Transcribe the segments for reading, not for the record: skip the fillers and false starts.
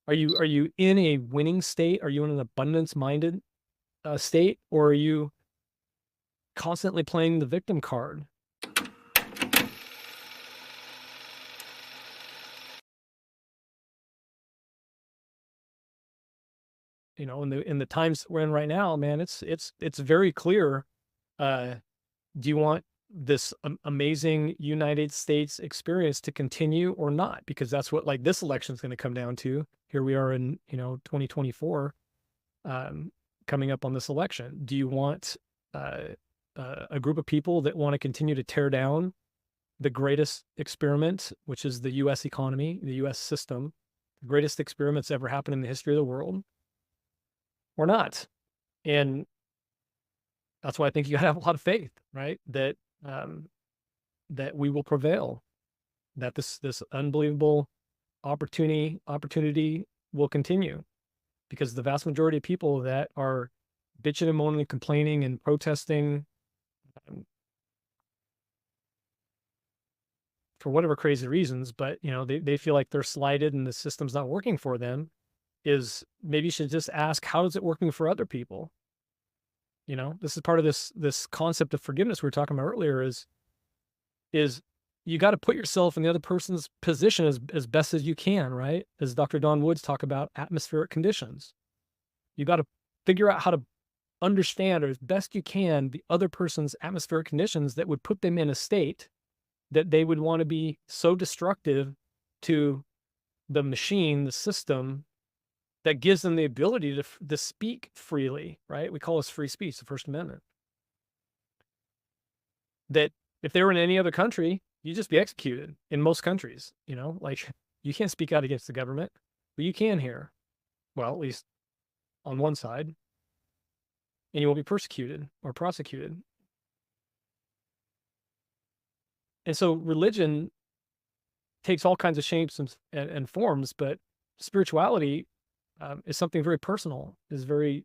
Are you in a winning state? Are you in an abundance-minded state, or are you constantly playing the victim card? In the times we're in right now, man, it's very clear. Uh, do you want this amazing United States experience to continue or not? Because that's what like this election is going to come down to. Here we are in 2024, um, coming up on this election. Do you want uh, a group of people that want to continue to tear down the greatest experiment, which is the U.S. economy, the U.S. system, the greatest experiment that's ever happened in the history of the world, or not? And that's why I think you gotta have a lot of faith, right? Um, that we will prevail, that this unbelievable opportunity will continue, because the vast majority of people that are bitching and moaning and complaining and protesting, um, for whatever crazy reasons, but they feel like they're slighted and the system's not working for them, is maybe you should just ask, how is it working for other people? This is part of this concept of forgiveness we were talking about earlier, is you got to put yourself in the other person's position as best as you can, right? As Dr. Don Woods talk about atmospheric conditions. You got to figure out how to understand, or as best you can, the other person's atmospheric conditions that would put them in a state that they would want to be so destructive to the machine, the system, that gives them the ability to speak freely, right? We call this free speech, the First Amendment. That if they were in any other country, you'd just be executed in most countries, like you can't speak out against the government, but you can here. Well, at least on one side, and you won't be persecuted or prosecuted. And so religion takes all kinds of shapes and forms, but spirituality is something very personal, is very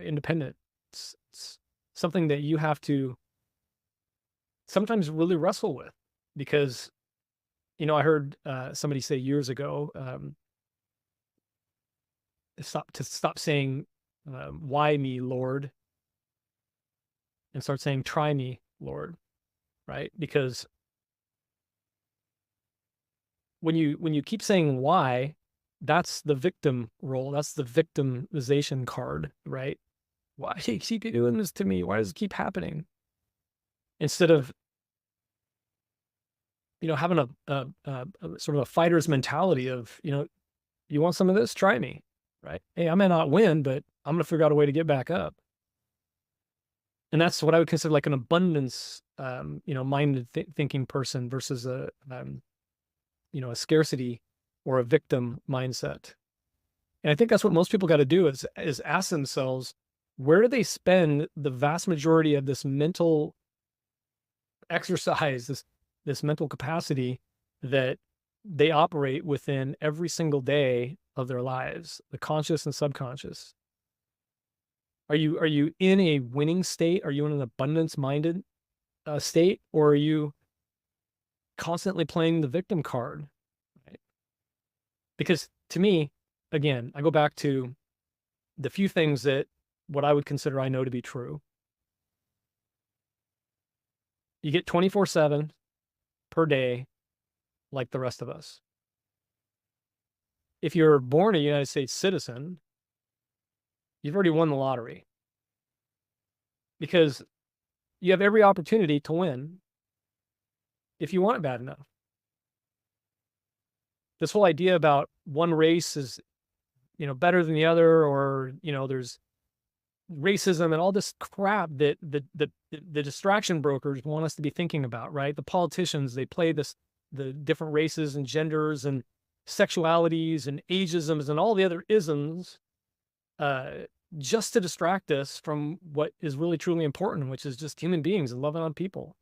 independent. It's something that you have to sometimes really wrestle with, because, I heard somebody say years ago, stop saying, why me, Lord, and start saying, try me, Lord, right? Because when you keep saying why, that's the victim role. That's the victimization card, right? Why do you keep doing this to me? Why does it keep happening? Instead of, having a sort of a fighter's mentality of, you want some of this? Try me, right? Hey, I may not win, but I'm going to figure out a way to get back up. And that's what I would consider like an abundance, minded thinking person versus a scarcity or a victim mindset. And I think that's what most people got to do is ask themselves, where do they spend the vast majority of this mental exercise, this mental capacity that they operate within every single day of their lives, the conscious and subconscious? Are you in a winning state? Are you in an abundance-minded state, or are you constantly playing the victim card? Right? Because to me, again, I go back to the few things that what I would consider I know to be true. You get 24/7 per day, like the rest of us. If you're born a United States citizen, you've already won the lottery, because you have every opportunity to win if you want it bad enough. This whole idea about one race is, better than the other, or, there's racism and all this crap that the distraction brokers want us to be thinking about, right? The politicians, they play the different races and genders and sexualities and ageisms and all the other isms, just to distract us from what is really truly important, which is just human beings and loving on people.